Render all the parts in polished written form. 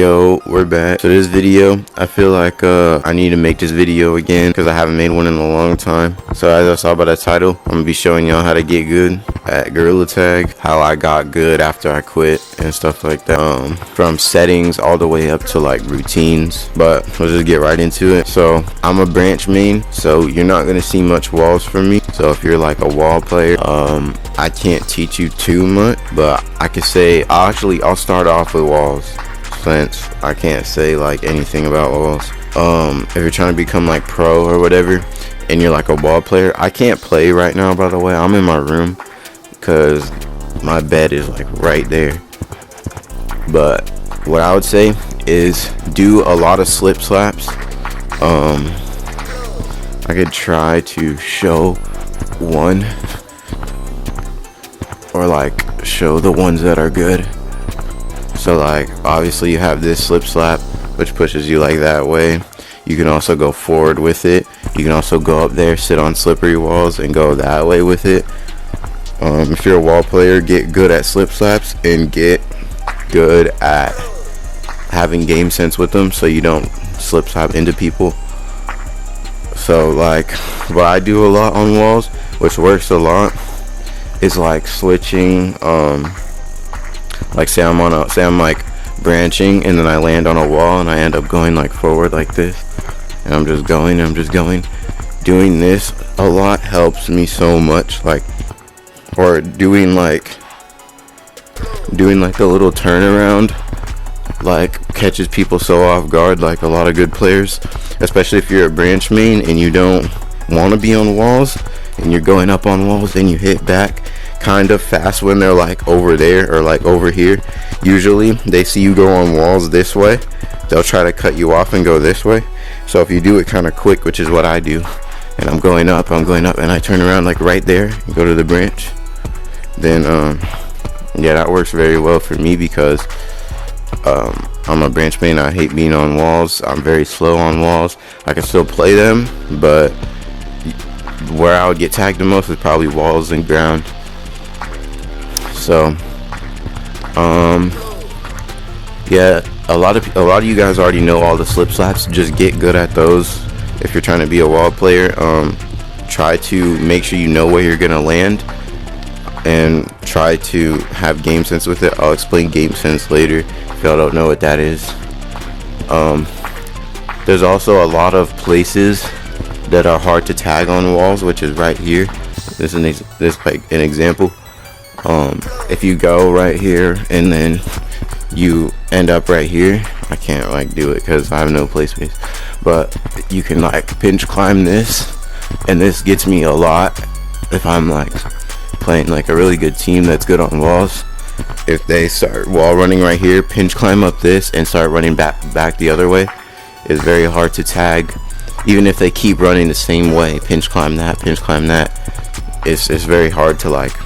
Yo, we're back. So this video, I feel like I need to make this video again because I haven't made one in a long time. So as I saw by the title, I'm gonna be showing y'all how to get good at gorilla tag, how I got good after I quit and stuff like that, from settings all the way up to like routines. But let's just get right into it. So I'm a branch main, so you're not gonna see much walls from me. So if you're like a wall player, I can't teach you too much, but I could say I'll start off with walls, since I can't say like anything about walls. If you're trying to become like pro or whatever and you're like a wall player, I can't play right now, by the way. I'm in my room because my bed is like right there. But what I would say is do a lot of slip slaps. I could try to show one, or like show the ones that are good. So like obviously you have this slip slap which pushes you like that way. You can also go forward with it. You can also go up there, sit on slippery walls and go that way with it. If you're a wall player, get good at slip slaps and get good at having game sense with them so you don't slip slap into people. So like what I do a lot on walls, which works a lot, is like switching, like say I'm like branching and then I land on a wall and I end up going like forward like this, and I'm just going. Doing this a lot helps me so much, like, or doing like the little turnaround like catches people so off guard, like a lot of good players, especially if you're a branch main and you don't want to be on walls and you're going up on walls and you hit back kind of fast when they're like over there or like over here. Usually they see you go on walls this way, they'll try to cut you off and go this way. So if you do it kind of quick, which is what I do, and I'm going up and I turn around like right there and go to the branch, then yeah, that works very well for me because I'm a branch main. I hate being on walls. I'm very slow on walls. I can still play them, but where I would get tagged the most is probably walls and ground. So yeah, a lot of you guys already know all the slip slaps. Just get good at those if you're trying to be a wall player. Try to make sure you know where you're gonna land and try to have game sense with it. I'll explain game sense later if y'all don't know what that is. There's also a lot of places that are hard to tag on walls, which is right here. This is like an example. If you go right here and then you end up right here, I can't like do it because I have no play space, but you can like pinch climb this, and this gets me a lot if I'm like playing like a really good team that's good on walls. If they start wall running right here, pinch climb up this and start running back the other way, it's very hard to tag. Even if they keep running the same way, pinch climb that, it's very hard to like,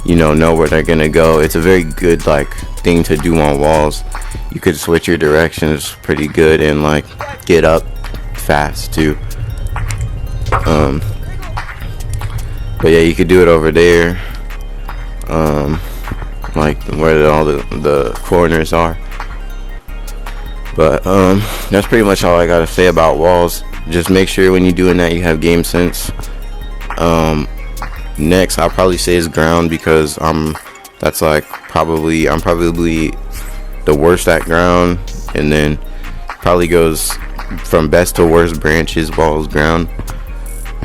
you know where they're gonna go. It's a very good like thing to do on walls. You could switch your directions pretty good and like get up fast too. But yeah, you could do it over there, like where all the corners are. But that's pretty much all I gotta say about walls. Just make sure when you're doing that you have game sense. Next I'll probably say is ground, because I'm probably the worst at ground, and then probably goes from best to worst branches, walls, ground.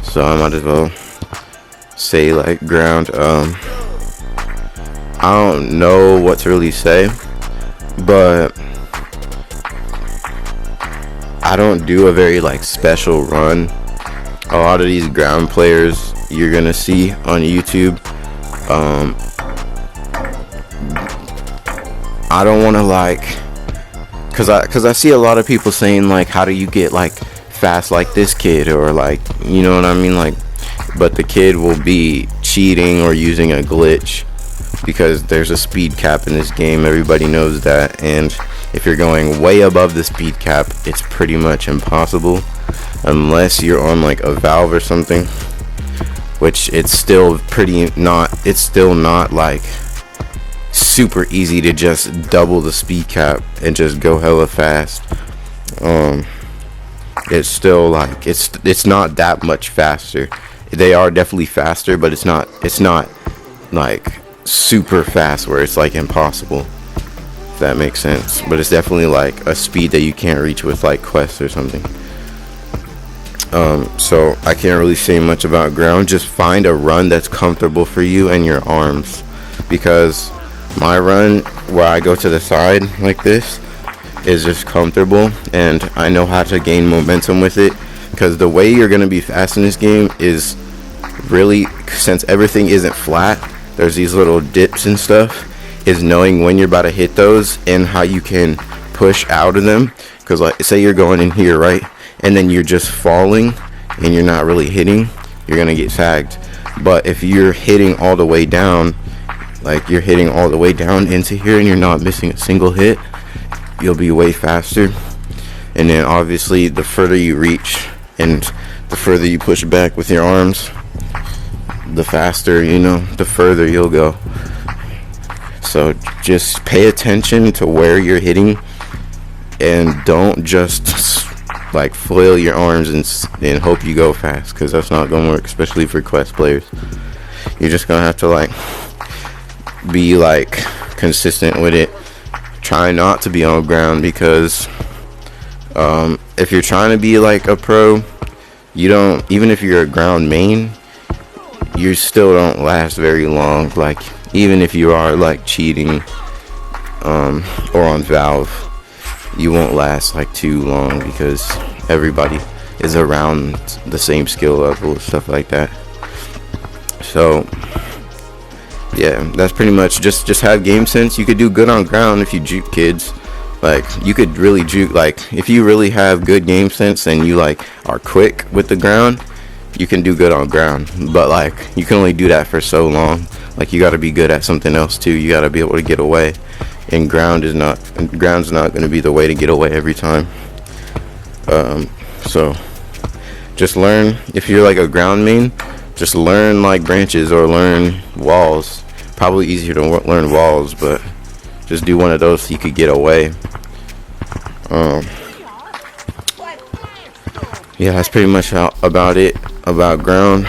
So I might as well say like ground. I don't know what to really say, but I don't do a very like special run. A lot of these ground players you're gonna see on YouTube, I don't want to like, cause I see a lot of people saying like, how do you get like fast like this kid, or like, you know what I mean, like, but the kid will be cheating or using a glitch, because there's a speed cap in this game. Everybody knows that, and if you're going way above the speed cap, it's pretty much impossible, unless you're on like a valve or something, which it's still not like super easy to just double the speed cap and just go hella fast. It's still like it's not that much faster. They are definitely faster, but it's not like super fast where it's like impossible, if that makes sense. But it's definitely like a speed that you can't reach with like quests or something. So I can't really say much about ground. Just find a run that's comfortable for you and your arms, because my run where I go to the side like this is just comfortable, and I know how to gain momentum with it, because the way you're gonna be fast in this game is really, since everything isn't flat, there's these little dips and stuff, is knowing when you're about to hit those and how you can push out of them. Because like say you're going in here, right, and then you're just falling and you're not really hitting, you're gonna get tagged. But if you're hitting all the way down, like you're hitting all the way down into here and you're not missing a single hit, you'll be way faster. And then obviously the further you reach and the further you push back with your arms, the faster, you know, the further you'll go. So just pay attention to where you're hitting, and don't just like flail your arms and hope you go fast, because that's not gonna work, especially for quest players. You're just gonna have to like be like consistent with it. Try not to be on ground, because if you're trying to be like a pro, you don't, even if you're a ground main, you still don't last very long. Like even if you are like cheating or on Valve, you won't last like too long, because everybody is around the same skill level and stuff like that. So yeah, that's pretty much, just have game sense. You could do good on ground if you juke kids. Like you could really juke, like if you really have good game sense and you like are quick with the ground, you can do good on ground. But like you can only do that for so long. Like you got to be good at something else too. You got to be able to get away, and ground's not going to be the way to get away every time. So just learn, if you're like a ground main, just learn like branches or learn walls. Probably easier to learn walls, but just do one of those so you could get away. Yeah, that's pretty much about it about ground.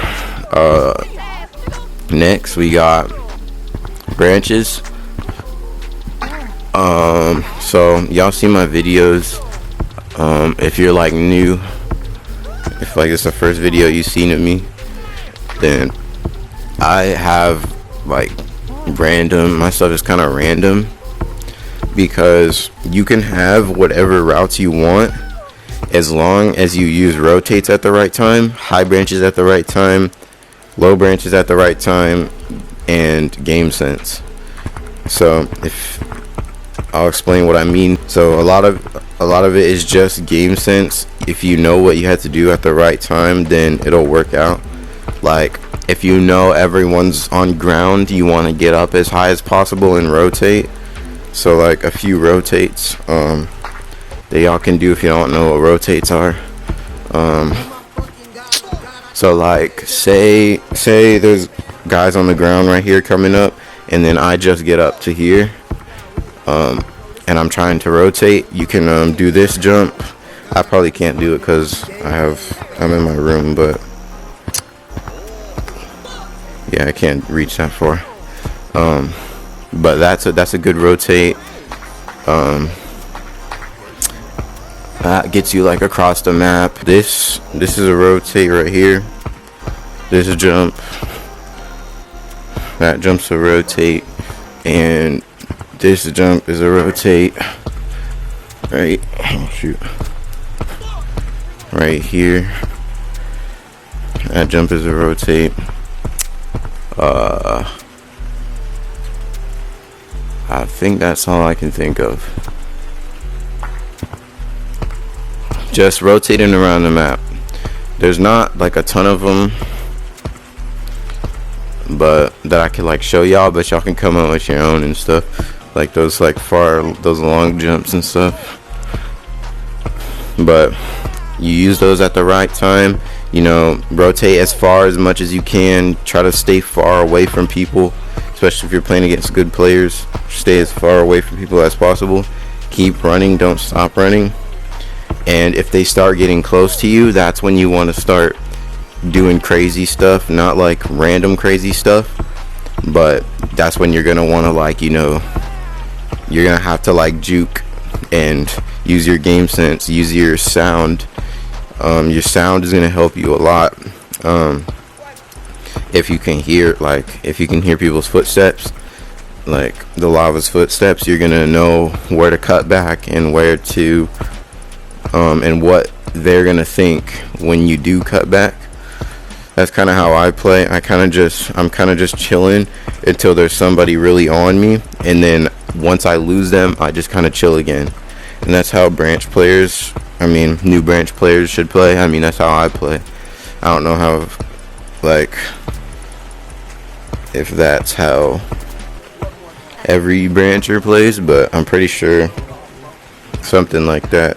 Next we got branches. So y'all see my videos. If you're like new, if like it's the first video you've seen of me, then I have like random, my stuff is kind of random, because you can have whatever routes you want as long as you use rotates at the right time, high branches at the right time, low branches at the right time, and game sense. So if I'll explain what I mean. So a lot of it is just game sense. If you know what you have to do at the right time, then it'll work out. Like if you know everyone's on ground, you want to get up as high as possible and rotate. So like a few rotates that y'all can do if you don't know what rotates are. So like say there's guys on the ground right here coming up, and then I just get up to here, and I'm trying to rotate. You can do this jump. I probably can't do it because I'm in my room, but yeah, I can't reach that far. But that's a good rotate. That gets you like across the map. This is a rotate right here. This is a jump. That jump's a rotate, and this jump is a rotate. Right, oh shoot. Right here. That jump is a rotate. I think that's all I can think of. Just rotating around the map. There's not like a ton of them, but that I could like show y'all, but y'all can come up with your own and stuff. Like those those long jumps and stuff. But you use those at the right time. You know, rotate as far as much as you can. Try to stay far away from people, especially if you're playing against good players. Stay as far away from people as possible. Keep running, don't stop running. And if they start getting close to you, that's when you want to start doing crazy stuff. Not like random crazy stuff, but that's when you're gonna want to, like, you know, you're gonna have to like juke and use your game sense, use your sound. Your sound is gonna help you a lot. If you can hear people's footsteps, like the lava's footsteps, you're gonna know where to cut back and where to and what they're gonna think when you do cut back. That's kind of how I play. I'm kind of just chilling until there's somebody really on me, and then once I lose them, I just kind of chill again. And that's how new branch players should play. I mean, that's how I play. I don't know how, like, if that's how every brancher plays, but I'm pretty sure something like that.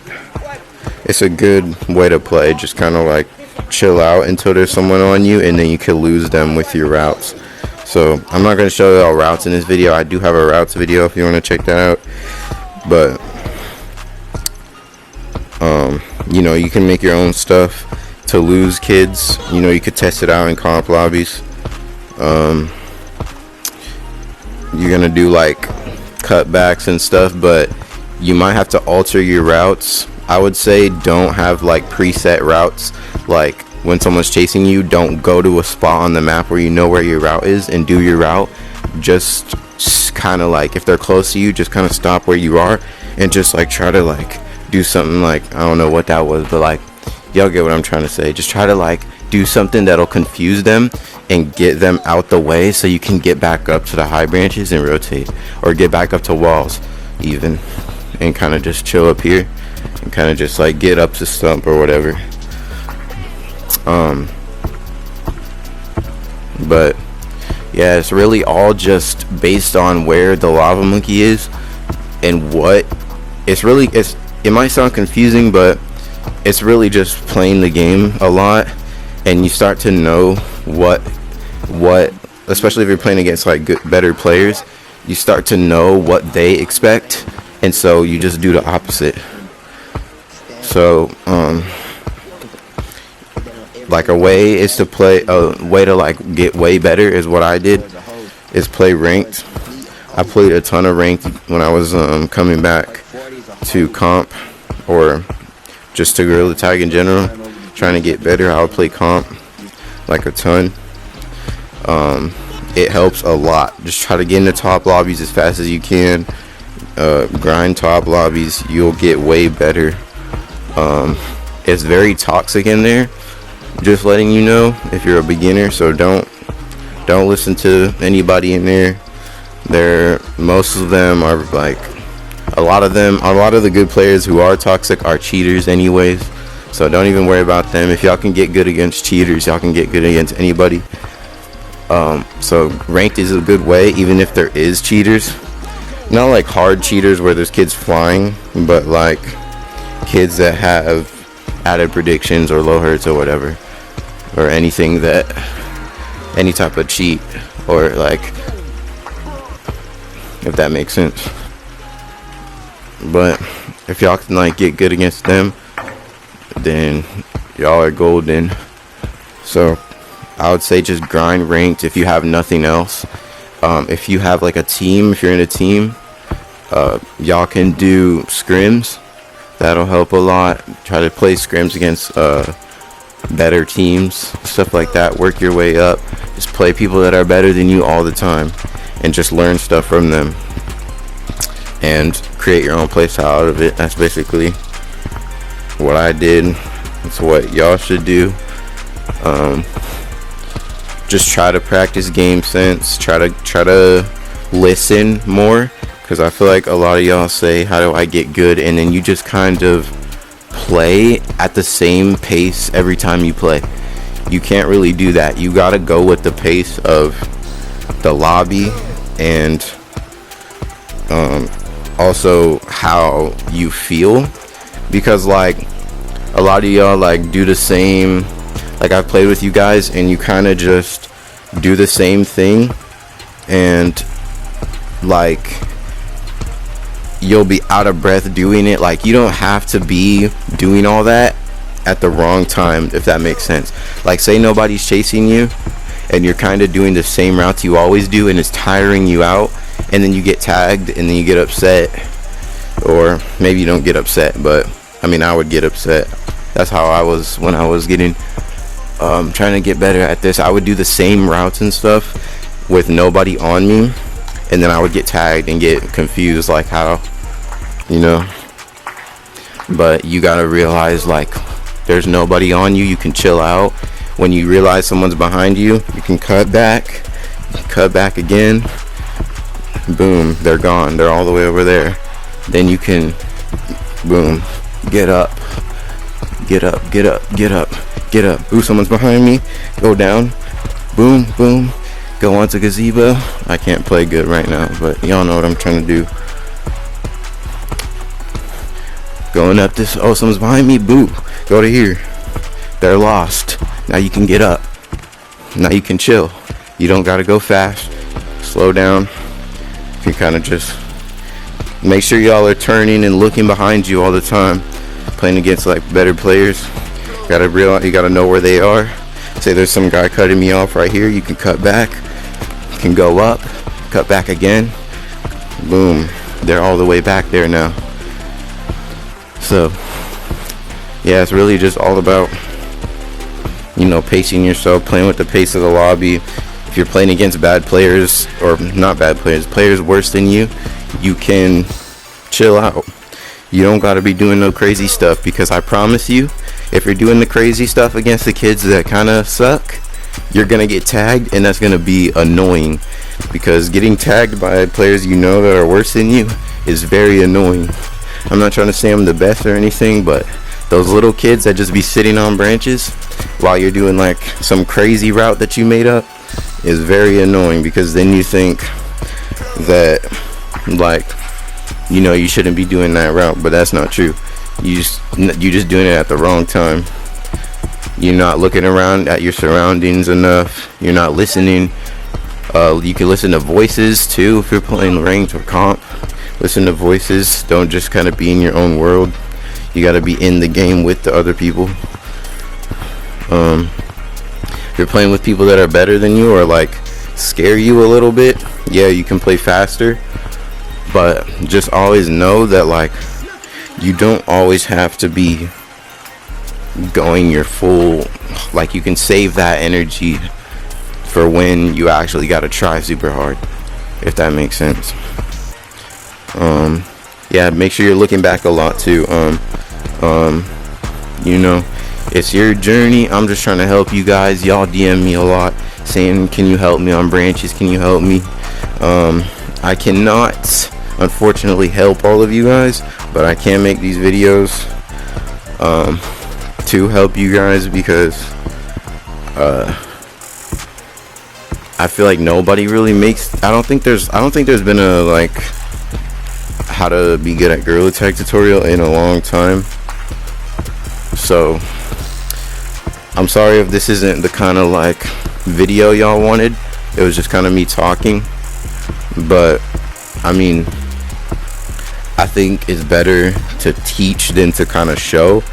It's a good way to play. Just kind of like chill out until there's someone on you, and then you can lose them with your routes. So I'm not going to show you all routes in this video. I do have a routes video if you want to check that out. But you know, you can make your own stuff to lose kids. You know, you could test it out in comp lobbies. You're gonna do like cutbacks and stuff, but you might have to alter your routes. I would say don't have like preset routes. Like when someone's chasing you, don't go to a spot on the map where you know where your route is and do your route. Just kind of like, if they're close to you, just kind of stop where you are and just like try to like do something. Like, I don't know what that was, but like, y'all get what I'm trying to say. Just try to like do something that'll confuse them and get them out the way so you can get back up to the high branches and rotate, or get back up to walls even, and kind of just chill up here and kind of just like get up to stump or whatever. But yeah, it's really all just based on where the lava monkey is and what it might sound confusing, but it's really just playing the game a lot, and you start to know what especially if you're playing against like better players, you start to know what they expect, and so you just do the opposite. So like a way to like get way better is what I did, is play ranked. I played a ton of ranked when I was coming back to comp, or just to gorilla tag in general, trying to get better. I would play comp like a ton. It helps a lot. Just try to get into top lobbies as fast as you can. Grind top lobbies, you'll get way better. It's very toxic in there, just letting you know if you're a beginner. So don't listen to anybody in there. Most of them are like, a lot of the good players who are toxic are cheaters anyways, so don't even worry about them. If y'all can get good against cheaters, y'all can get good against anybody. So ranked is a good way, even if there is cheaters. Not like hard cheaters where there's kids flying, but like kids that have added predictions or low hurts or whatever, or any type of cheat, or like, if that makes sense. But if y'all can like get good against them, then y'all are golden. So I would say just grind ranked if you have nothing else. If you have like a team, if you're in a team, y'all can do scrims. That'll help a lot. Try to play scrims against better teams, stuff like that. Work your way up. Just play people that are better than you all the time, and just learn stuff from them, and create your own playstyle out of it. That's basically what I did. That's what y'all should do. Just try to practice game sense. Try to listen more, because I feel like a lot of y'all say, how do I get good, and then you just kind of play at the same pace every time you play. You can't really do that. You gotta go with the pace of the lobby, and also how you feel, because like a lot of y'all like do the same, like I've played with you guys and you kind of just do the same thing and like you'll be out of breath doing it. Like, you don't have to be doing all that at the wrong time, if that makes sense. Like, say nobody's chasing you and you're kind of doing the same routes you always do and it's tiring you out, and then you get tagged and then you get upset. Or maybe you don't get upset, but I mean, I would get upset. That's how I was when I was getting trying to get better at this. I would do the same routes and stuff with nobody on me, and then I would get tagged and get confused, like, how, you know. But you gotta realize, like, there's nobody on you. You can chill out. When you realize someone's behind you, you can cut back again. Boom, they're gone. They're all the way over there. Then you can, boom, get up. Ooh, someone's behind me. Go down. Boom, boom. Go onto gazebo. I can't play good right now, but y'all know what I'm trying to do. Going up this. Oh, someone's behind me. Boo. Go to here. They're lost. Now you can get up. Now you can chill. You don't gotta go fast. Slow down. You can kind of just make sure y'all are turning and looking behind you all the time. Playing against like better players, gotta realize, you gotta know where they are. Say there's some guy cutting me off right here, you can cut back, you can go up, cut back again. Boom, they're all the way back there now. So yeah, it's really just all about, you know, pacing yourself, playing with the pace of the lobby. If you're playing against bad players, or not bad players, players worse than you, you can chill out. You don't gotta be doing no crazy stuff, because I promise you, if you're doing the crazy stuff against the kids that kind of suck, you're gonna get tagged, and that's gonna be annoying, because getting tagged by players you know that are worse than you is very annoying. I'm not trying to say I'm the best or anything, but those little kids that just be sitting on branches while you're doing like some crazy route that you made up is very annoying, because then you think that, like, you know, you shouldn't be doing that route, but that's not true. You're just doing it at the wrong time. You're not looking around at your surroundings enough. You're not listening. You can listen to voices too if you're playing ranked or comp. Listen to voices. Don't just kind of be in your own world. You got to be in the game with the other people. If you're playing with people that are better than you or like scare you a little bit, yeah, you can play faster. But just always know that, like, you don't always have to be going your full, like, you can save that energy for when you actually got to try super hard, if that makes sense. Yeah, make sure you're looking back a lot too. You know, it's your journey. I'm just trying to help you guys. Y'all DM me a lot saying, can you help me on branches? Can you help me? I cannot, unfortunately, help all of you guys, but I can make these videos to help you guys, because I feel like nobody really makes, I don't think there's been a like how to be good at gorilla tag tutorial in a long time. So I'm sorry if this isn't the kind of like video y'all wanted. It was just kind of me talking, but I mean, I think it's better to teach than to kind of show,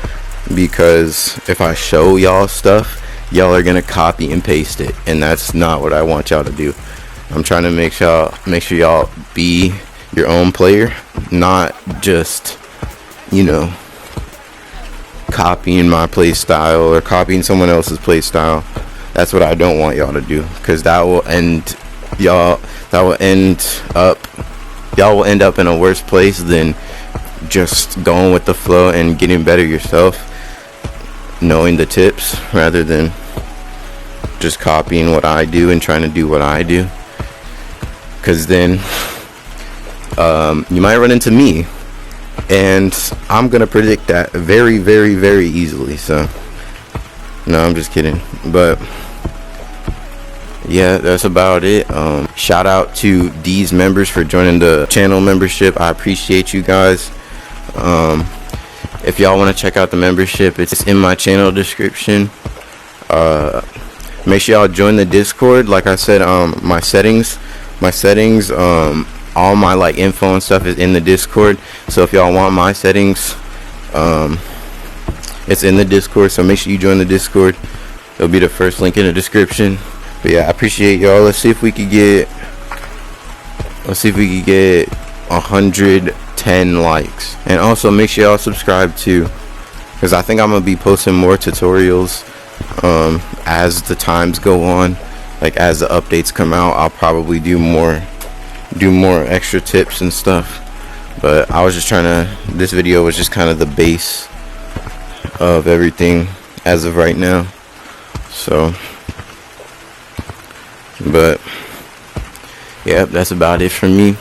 because if I show y'all stuff, y'all are gonna copy and paste it, and that's not what I want y'all to do. I'm trying to make sure y'all be your own player, not just, you know, copying my play style or copying someone else's play style. That's what I don't want y'all to do, because that will end up in a worse place than just going with the flow and getting better yourself, knowing the tips, rather than just copying what I do and trying to do what I do. Because then you might run into me, and I'm gonna predict that very, very, very easily. So no, I'm just kidding. But yeah, that's about it. Shout out to these members for joining the channel membership. I appreciate you guys. If y'all want to check out the membership, it's in my channel description. Make sure y'all join the Discord. Like I said, my settings My settings, all my like info and stuff is in the Discord. So if y'all want my settings, it's in the Discord. So make sure you join the Discord. It'll be the first link in the description. But yeah, I appreciate y'all. Let's see if we could get 110 likes. And also make sure y'all subscribe too, because I think I'm gonna be posting more tutorials as the times go on. Like as the updates come out, I'll probably do more extra tips and stuff. But I was just this video was just kind of the base of everything as of right now. So, but yeah, that's about it for me.